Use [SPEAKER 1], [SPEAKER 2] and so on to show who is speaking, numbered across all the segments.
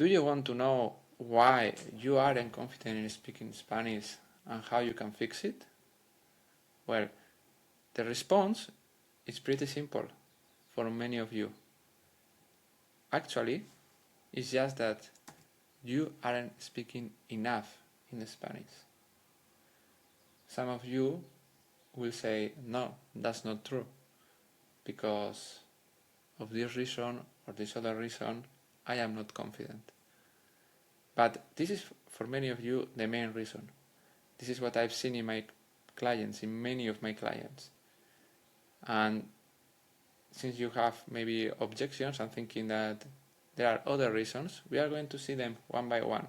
[SPEAKER 1] Do you want to know why you aren't confident in speaking Spanish and how you can fix it? Well, the response is pretty simple for many of you. Actually, it's just that you aren't speaking enough in Spanish. Some of you will say, no, that's not true, because of this reason or this other reason, I am not confident. But this is, for many of you, the main reason. This is what I've seen in my clients, in many of my clients. And since you have maybe objections and thinking that there are other reasons, we are going to see them one by one.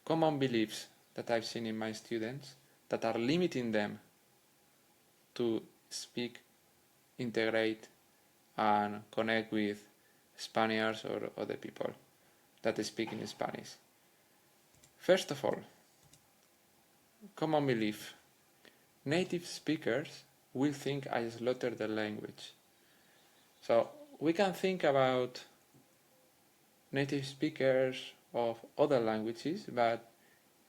[SPEAKER 1] Common beliefs that I've seen in my students that are limiting them to speak, integrate, and connect with Spaniards or other people that speak in Spanish. First of all, common belief: native speakers will think I slaughter the language. So we can think about native speakers of other languages, but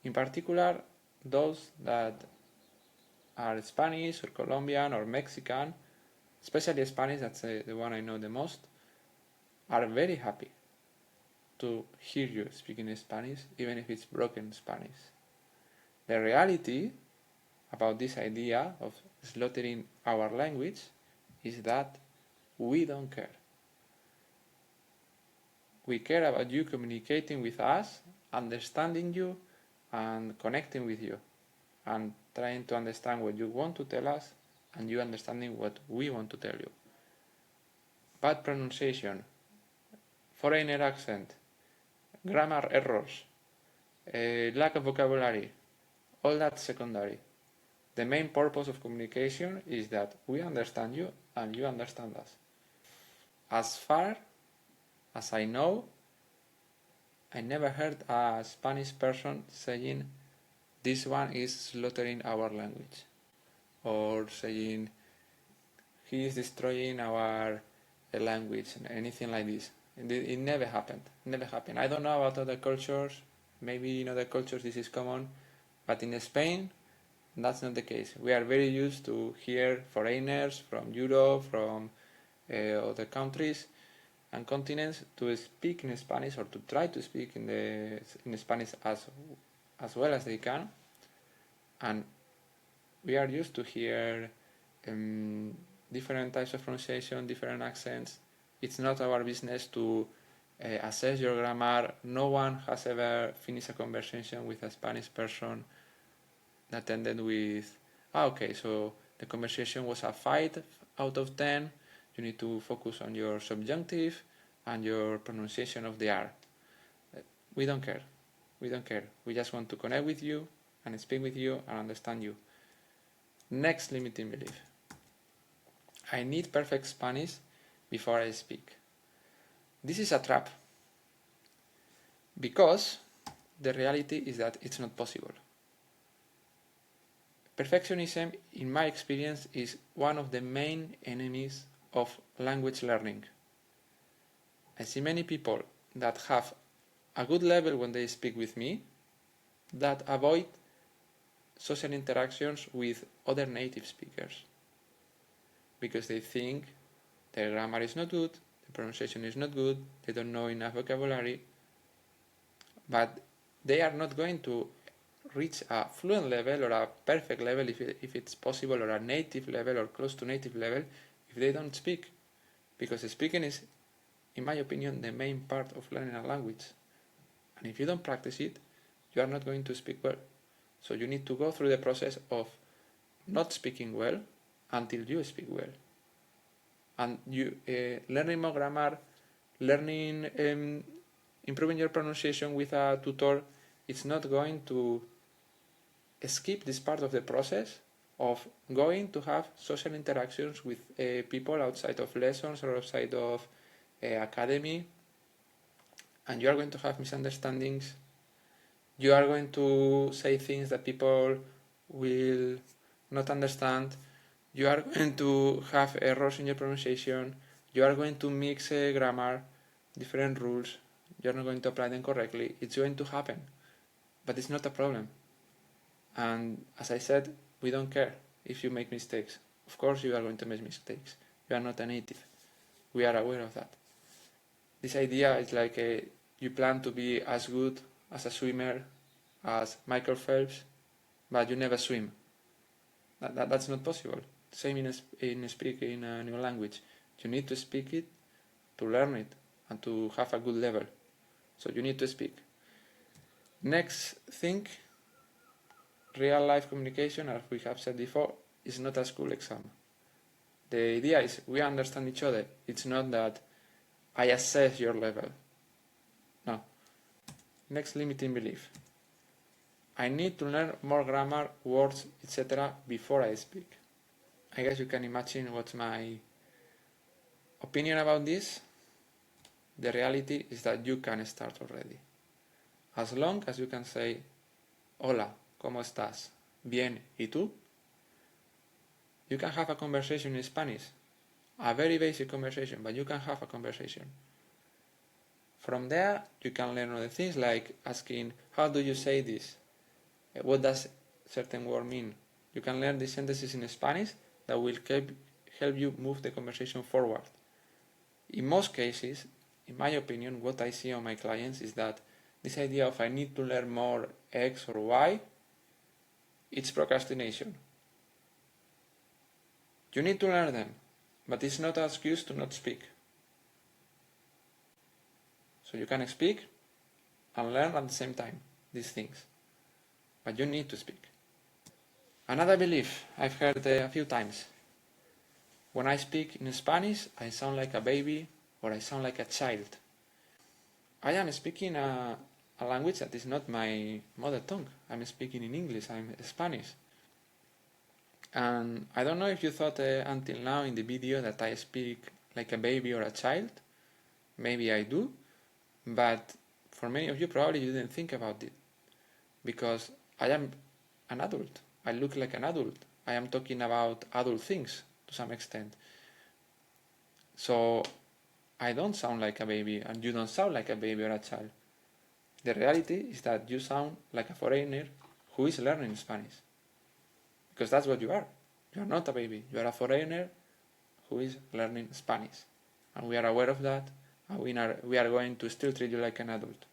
[SPEAKER 1] in particular those that are Spanish or Colombian or Mexican, especially Spanish, that's the one I know the most, are very happy to hear you speaking Spanish, even if it's broken Spanish. The reality about this idea of slaughtering our language is that we don't care. We care about you communicating with us, understanding you, and connecting with you, and trying to understand what you want to tell us, and you understanding what we want to tell you. Bad pronunciation, foreigner accent, grammar errors, lack of vocabulary, all that's secondary. The main purpose of communication is that we understand you and you understand us. As far as I know, I never heard a Spanish person saying this one is slaughtering our language, or saying he is destroying our language, anything like this. It never happened. Never happened. I don't know about other cultures. Maybe in other cultures this is common, but in Spain that's not the case. We are very used to hear foreigners from Europe, from other countries and continents to speak in Spanish, or to try to speak in Spanish as well as they can, and we are used to hear different types of pronunciation, different accents. It's not our business to assess your grammar. No one has ever finished a conversation with a Spanish person that ended with, okay, so the conversation was a 5 out of 10. You need to focus on your subjunctive and your pronunciation of the R. We don't care. We don't care. We just want to connect with you and speak with you and understand you. Next limiting belief: I need perfect Spanish before I speak. This is a trap, because the reality is that it's not possible. Perfectionism, in my experience, is one of the main enemies of language learning. I see many people that have a good level when they speak with me that avoid social interactions with other native speakers because they think their grammar is not good, the pronunciation is not good, they don't know enough vocabulary, but they are not going to reach a fluent level or a perfect level, if it's possible, or a native level or close to native level, if they don't speak. Because speaking is, in my opinion, the main part of learning a language. And if you don't practice it, you are not going to speak well. So you need to go through the process of not speaking well until you speak well. And you learning more grammar, learning, improving your pronunciation with a tutor, it's not going to skip this part of the process of going to have social interactions with people outside of lessons or outside of academy, and you are going to have misunderstandings. You are going to say things that people will not understand. You are going to have errors in your pronunciation. You are going to mix grammar, different rules. you're not going to apply them correctly, it's going to happen. But it's not a problem. And as I said, we don't care if you make mistakes. Of course you are going to make mistakes. You are not a native. We are aware of that. This idea is like you plan to be as good as a swimmer as Michael Phelps, but you never swim. That's not possible. Same in speaking a new language. You need to speak it to learn it and to have a good level. So you need to speak. Next thing, real life communication, as we have said before, is not a school exam. The idea is we understand each other. It's not that I assess your level. No. Next, limiting belief. I need to learn more grammar, words, etc. before I speak. I guess you can imagine what's my opinion about this. The reality is that you can start already. As long as you can say, hola, ¿cómo estás? Bien, ¿y tú? You can have a conversation in Spanish. A very basic conversation, but you can have a conversation. From there, you can learn other things like asking, how do you say this? What does certain word mean? You can learn these sentences in Spanish that will help you move the conversation forward. In most cases, in my opinion, what I see on my clients is that this idea of I need to learn more X or Y, it's procrastination. You need to learn them, but it's not an excuse to not speak. So you can speak and learn at the same time, these things. But you need to speak. Another belief I've heard a few times. When I speak in Spanish, I sound like a baby or I sound like a child. I am speaking a language that is not my mother tongue. I'm speaking in English, I'm Spanish. And I don't know if you thought until now in the video that I speak like a baby or a child. Maybe I do, but for many of you probably you didn't think about it. Because I am an adult. I look like an adult. I am talking about adult things to some extent. So I don't sound like a baby and you don't sound like a baby or a child. The reality is that you sound like a foreigner who is learning Spanish. Because that's what you are. You are not a baby. You are a foreigner who is learning Spanish. And we are aware of that, and we are going to still treat you like an adult.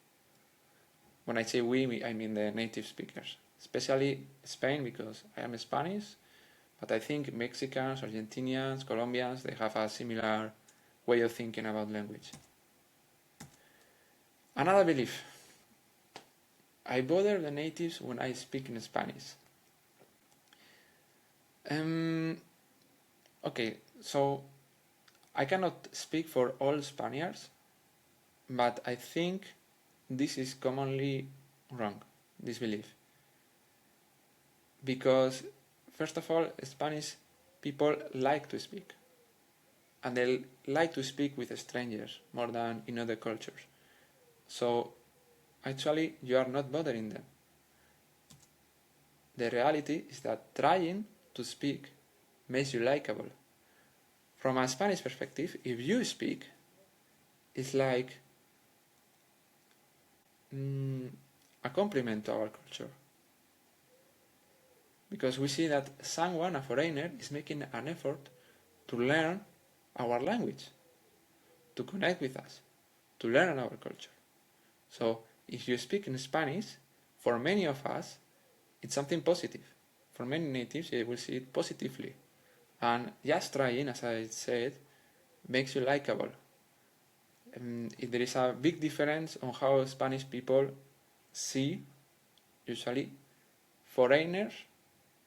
[SPEAKER 1] When I say we, I mean the native speakers. Especially Spain, because I am Spanish, but I think Mexicans, Argentinians, Colombians, they have a similar way of thinking about language. Another belief. I bother the natives when I speak in Spanish. Okay, so I cannot speak for all Spaniards, but I think this is commonly wrong, this belief. Because, first of all, Spanish people like to speak. And they like to speak with strangers more than in other cultures. So, actually, you are not bothering them. The reality is that trying to speak makes you likable. From a Spanish perspective, if you speak, it's like a compliment to our culture. Because we see that someone, a foreigner, is making an effort to learn our language, to connect with us, to learn our culture. So if you speak in Spanish, for many of us, it's something positive. For many natives, they will see it positively. And just trying, as I said, makes you likable. There is a big difference on how Spanish people see, usually, foreigners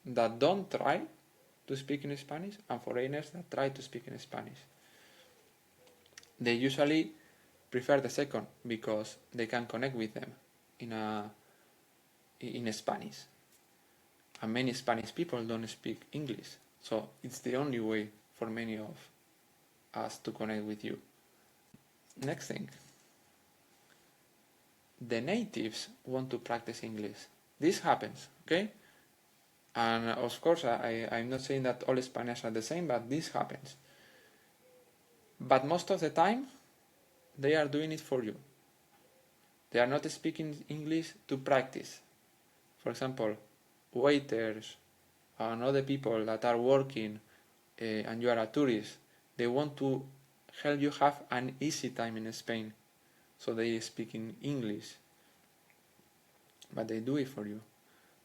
[SPEAKER 1] that don't try to speak in Spanish and foreigners that try to speak in Spanish. They usually prefer the second because they can connect with them in Spanish. And many Spanish people don't speak English, so it's the only way for many of us to connect with you. Next thing. The natives want to practice English. This happens, okay? And of course, I'm not saying that all Spaniards are the same, but this happens. But most of the time, they are doing it for you. They are not speaking English to practice. For example, waiters and other people that are working and you are a tourist, they want to help you have an easy time in Spain. So they speak in English. But they do it for you.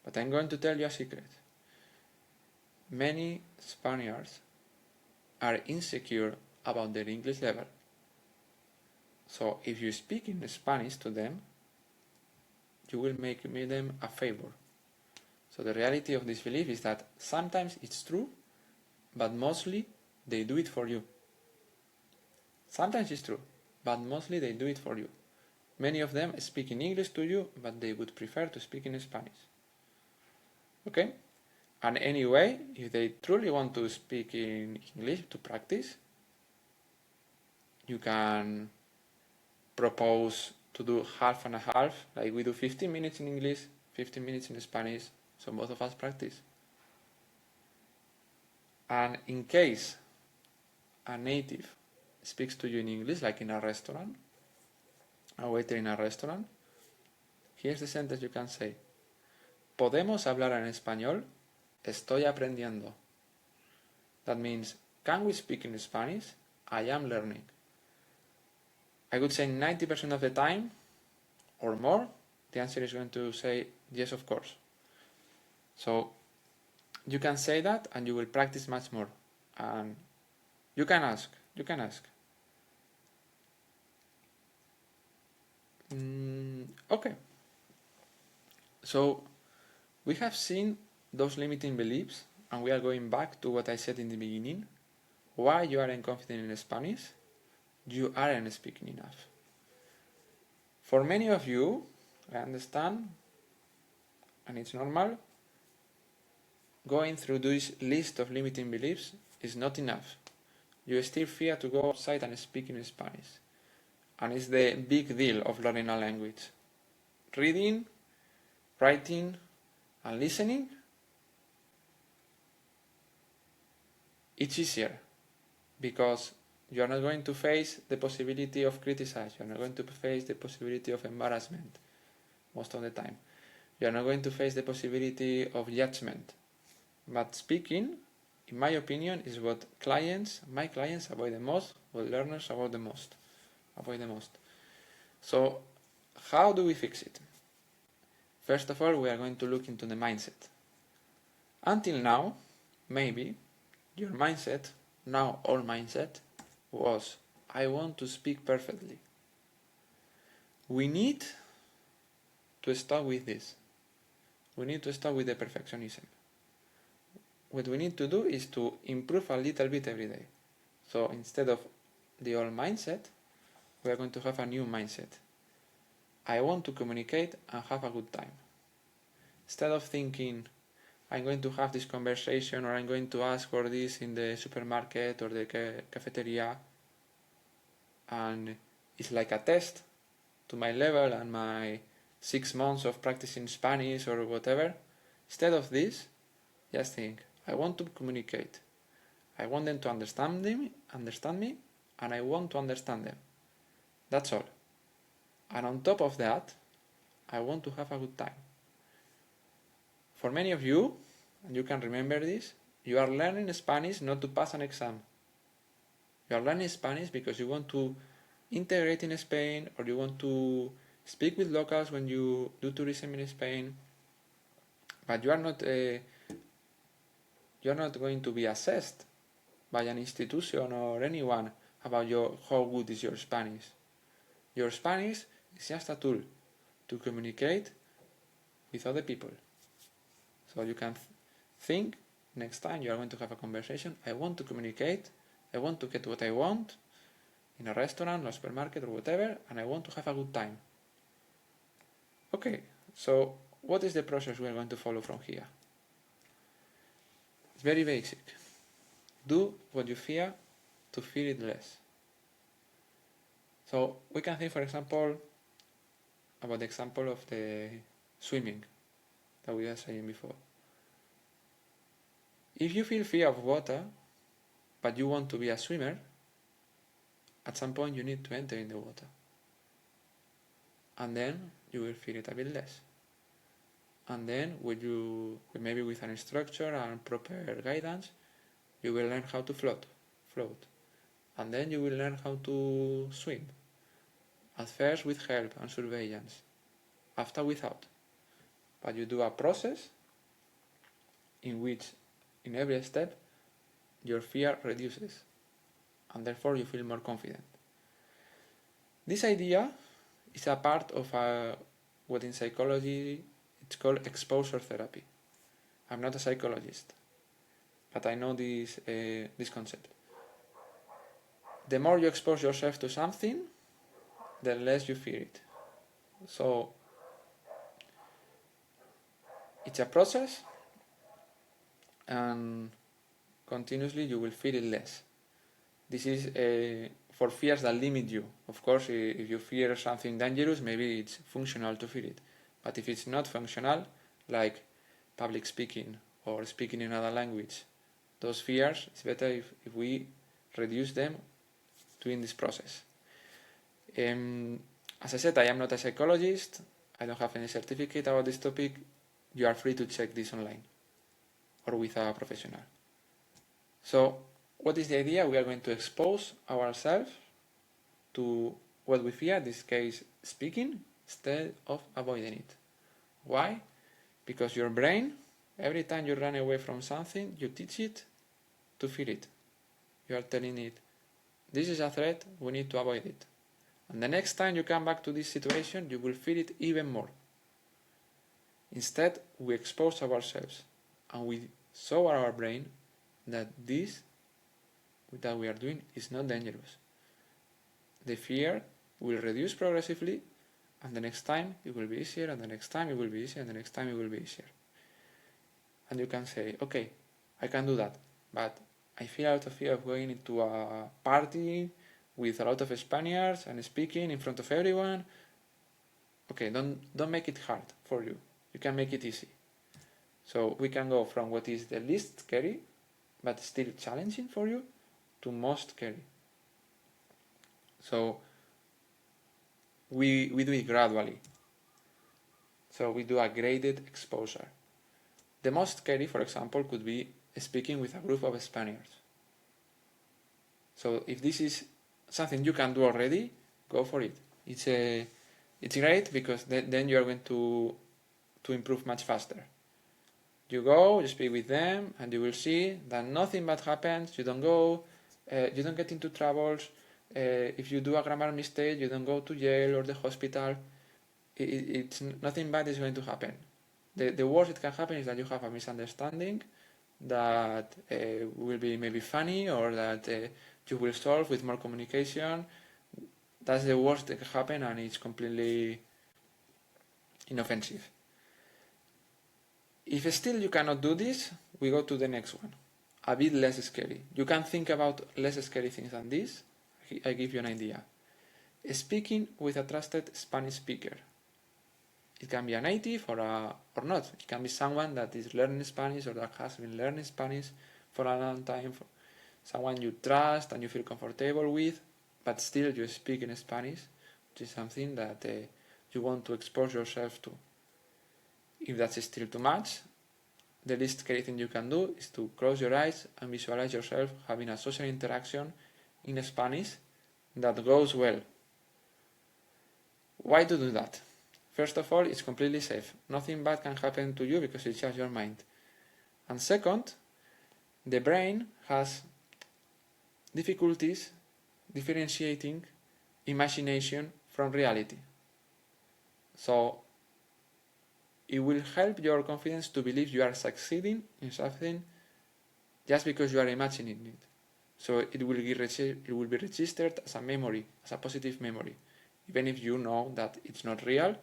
[SPEAKER 1] But I'm going to tell you a secret. Many Spaniards are insecure about their English level. So if you speak in Spanish to them, you will make them a favor. So the reality of this belief is that sometimes it's true, but mostly they do it for you. Sometimes it's true, but mostly they do it for you. Many of them speak in English to you, but they would prefer to speak in Spanish. Okay? And anyway, if they truly want to speak in English to practice, you can propose to do half and a half, like we do 15 minutes in English, 15 minutes in Spanish, so both of us practice. And in case a native speaks to you in English, like in a restaurant, a waiter in a restaurant, here's the sentence you can say. ¿Podemos hablar en español? Estoy aprendiendo. That means, can we speak in Spanish? I am learning. I would say 90% of the time, or more, the answer is going to say, yes, of course. So, you can say that and you will practice much more. And you can ask. Okay. So, we have seen those limiting beliefs, and we are going back to what I said in the beginning. Why you aren't confident in Spanish? You aren't speaking enough. For many of you, I understand, and it's normal, going through this list of limiting beliefs is not enough. You still fear to go outside and speak in Spanish. And it's the big deal of learning a language. Reading, writing, and listening, it's easier because you are not going to face the possibility of criticism. You are not going to face the possibility of embarrassment most of the time. You are not going to face the possibility of judgment. But speaking, in my opinion, is what my clients avoid the most, what learners avoid the most. So, how do we fix it? First of all, we are going to look into the mindset. Until now, maybe, your mindset, now our mindset, was, I want to speak perfectly. We need to stop with this. We need to stop with the perfectionism. What we need to do is to improve a little bit every day. So instead of the old mindset, we are going to have a new mindset. I want to communicate and have a good time. Instead of thinking, I'm going to have this conversation or I'm going to ask for this in the supermarket or the cafeteria, and it's like a test to my level and my 6 months of practicing Spanish or whatever. Instead of this, just think, I want to communicate. I want them to understand me, and I want to understand them. That's all. And on top of that, I want to have a good time. For many of you, and you can remember this, you are learning Spanish not to pass an exam. You are learning Spanish because you want to integrate in Spain, or you want to speak with locals when you do tourism in Spain, but you are not going to be assessed by an institution or anyone about how good is your Spanish. Your Spanish is just a tool to communicate with other people. So you can think next time you are going to have a conversation, I want to communicate, I want to get what I want in a restaurant or supermarket or whatever, and I want to have a good time. Okay, so what is the process we are going to follow from here? It's very basic. Do what you fear to fear it less. So we can think, for example, about the example of the swimming that we were saying before. If you feel fear of water, but you want to be a swimmer, at some point you need to enter in the water. and then you will feel it a bit less. And then maybe with an instructor and proper guidance, you will learn how to float. And then you will learn how to swim. At first with help and surveillance, after without. But you do a process in which, in every step, your fear reduces, and therefore you feel more confident. This idea is a part of what in psychology it's called exposure therapy. I'm not a psychologist, but I know this concept. The more you expose yourself to something, the less you fear it. So it's a process, and continuously you will fear it less. This is for fears that limit you. Of course, if you fear something dangerous, maybe it's functional to fear it. But if it's not functional, like public speaking or speaking in another language, those fears, it's better if we reduce them during this process. As I said, I am not a psychologist. I don't have any certificate about this topic. You are free to check this online or with a professional. So, what is the idea? We are going to expose ourselves to what we fear, in this case speaking, instead of avoiding it. Why? Because your brain, every time you run away from something, you teach it to fear it. You are telling it, this is a threat, we need to avoid it. And the next time you come back to this situation, you will fear it even more. Instead, we expose ourselves and we show our brain that this that we are doing is not dangerous. The fear will reduce progressively, and the next time it will be easier, and the next time it will be easier, and the next time it will be easier. And you can say, okay, I can do that, but I feel a lot of fear of going into a party with a lot of Spaniards and speaking in front of everyone. Okay, don't make it hard for you. You can make it easy. So we can go from what is the least scary, but still challenging for you, to most scary. So we do it gradually. So we do a graded exposure. The most scary, for example, could be speaking with a group of Spaniards. So if this is something you can do already, go for it. It's great because then you are going to improve much faster. You go, you speak with them, and you will see that nothing bad happens. You don't go, you don't get into troubles. If you do a grammar mistake, you don't go to jail or the hospital. It's nothing bad is going to happen. The worst it can happen is that you have a misunderstanding that will be maybe funny, or that you will solve with more communication. That's the worst that can happen, and it's completely inoffensive. If still you cannot do this, we go to the next one, a bit less scary. You can think about less scary things than this. I give you an idea. Speaking with a trusted Spanish speaker. It can be a native or not. It can be someone that is learning Spanish or that has been learning Spanish for a long time. Someone you trust and you feel comfortable with, but still you speak in Spanish, which is something that you want to expose yourself to. If that's still too much, the least scary thing you can do is to close your eyes and visualize yourself having a social interaction in Spanish that goes well. Why to do that? First of all, it's completely safe. Nothing bad can happen to you because it's just your mind. And second, the brain has difficulties differentiating imagination from reality. So it will help your confidence to believe you are succeeding in something just because you are imagining it. So it will be registered as a memory, as a positive memory. Even if you know that it's not real,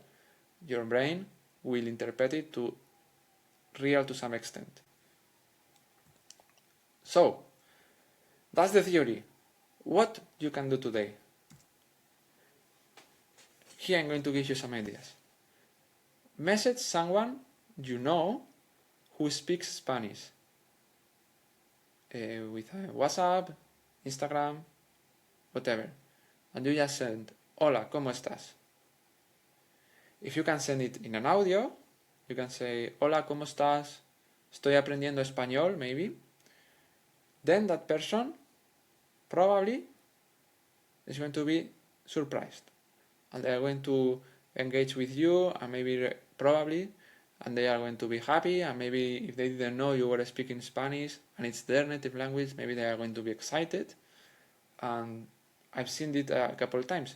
[SPEAKER 1] your brain will interpret it to real to some extent. So, that's the theory. What you can do today? Here I'm going to give you some ideas. Message someone you know who speaks Spanish with WhatsApp, Instagram, whatever. And you just send, hola, ¿cómo estás? If you can send it in an audio, you can say, hola, ¿cómo estás? Estoy aprendiendo español, maybe. Then that person probably is going to be surprised. And they are going to engage with you, and maybe, probably, and they are going to be happy, and maybe if they didn't know you were speaking Spanish and it's their native language, maybe they are going to be excited. And I've seen it a couple of times.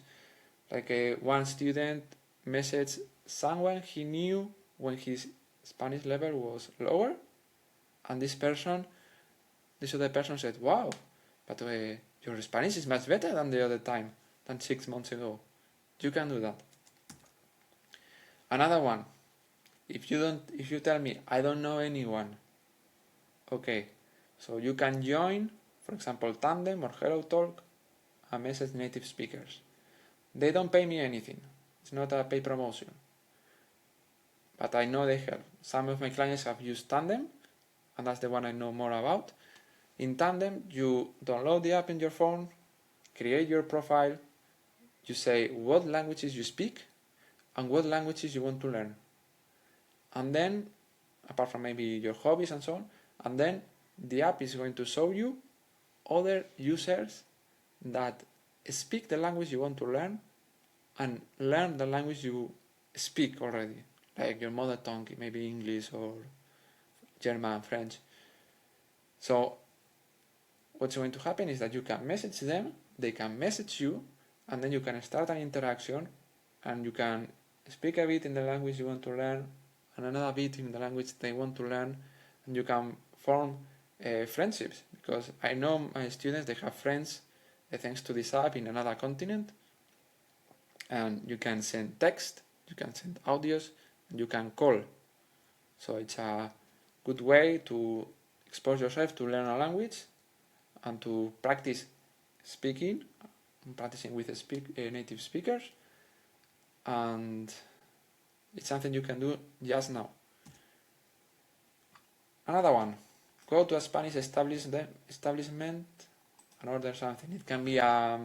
[SPEAKER 1] Like one student messaged someone he knew when his Spanish level was lower, and this other person said, wow, but your Spanish is much better than the other time, than 6 months ago. You can do that. Another one, if you tell me, I don't know anyone, okay, so you can join, for example, Tandem or HelloTalk, and message native speakers. They don't pay me anything. It's not a paid promotion. But I know they help. Some of my clients have used Tandem, and that's the one I know more about. In Tandem, you download the app in your phone, create your profile, you say what languages you speak and what languages you want to learn. And then, apart from maybe your hobbies and so on, and then the app is going to show you other users that speak the language you want to learn and learn the language you speak already, like your mother tongue, maybe English or German, French. So what's going to happen is that you can message them, they can message you, and then you can start an interaction, and you can speak a bit in the language you want to learn and another bit in the language they want to learn, and you can form friendships, because I know my students, they have friends thanks to this app in another continent, and you can send text, you can send audios, and you can call. So it's a good way to expose yourself to learn a language and to practice speaking, practicing with native speakers, and it's something you can do just now. Another one, go to a Spanish establishment and order something. It can be a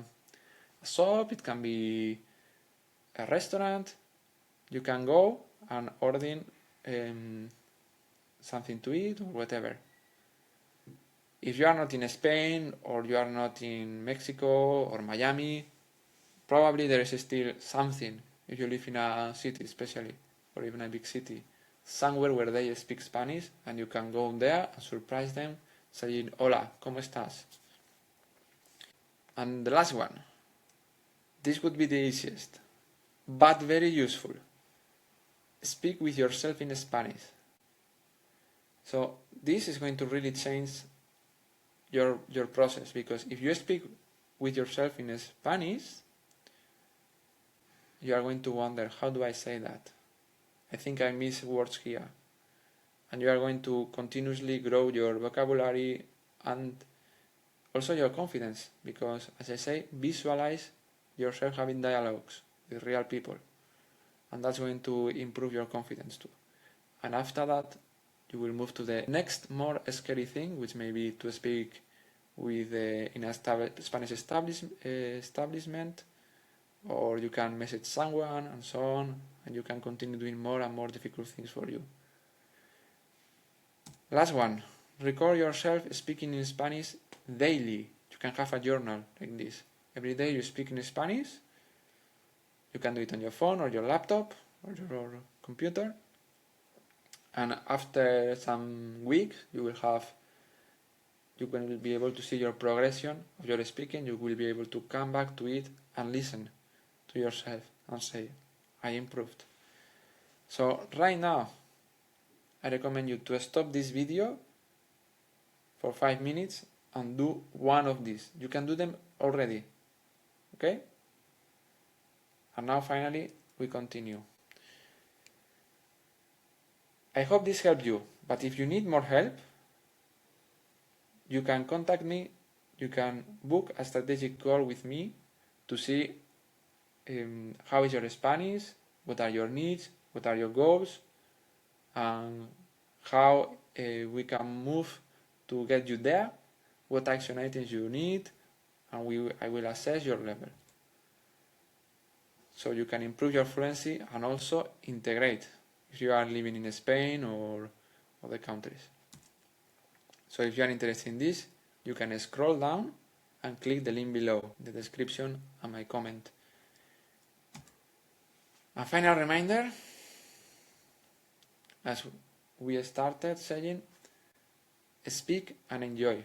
[SPEAKER 1] shop, it can be a restaurant. You can go and order something to eat or whatever. If you are not in Spain, or you are not in Mexico or Miami, probably there is still something, if you live in a city especially, or even a big city, somewhere where they speak Spanish, and you can go there and surprise them saying, hola, ¿cómo estás? And the last one, this would be the easiest, but very useful. Speak with yourself in Spanish. So this is going to really change your process, because if you speak with yourself in Spanish, you are going to wonder, how do I say that? I think I miss words here. And you are going to continuously grow your vocabulary and also your confidence, because, as I say, visualize yourself having dialogues with real people, and that's going to improve your confidence too. And after that, you will move to the next more scary thing, which may be to speak with in a Spanish establishment, or you can message someone and so on, and you can continue doing more and more difficult things for you. Last one, record yourself speaking in Spanish daily. You can have a journal like this. Every day you speak in Spanish. You can do it on your phone or your laptop or your computer. And after some weeks, you will be able to see your progression of your speaking. You will be able to come back to it and listen to yourself and say, I improved. So right now, I recommend you to stop this video for 5 minutes and do one of these. You can do them already, okay? And now finally, we continue. I hope this helped you, but if you need more help, you can contact me. You can book a strategic call with me to see how is your Spanish, what are your needs, what are your goals, and how we can move to get you there, what action items you need, and I will assess your level. so you can improve your fluency and also integrate if you are living in Spain or other countries. So if you are interested in this, you can scroll down and click the link below, the description and my comment. A final reminder, as we started saying, speak and enjoy.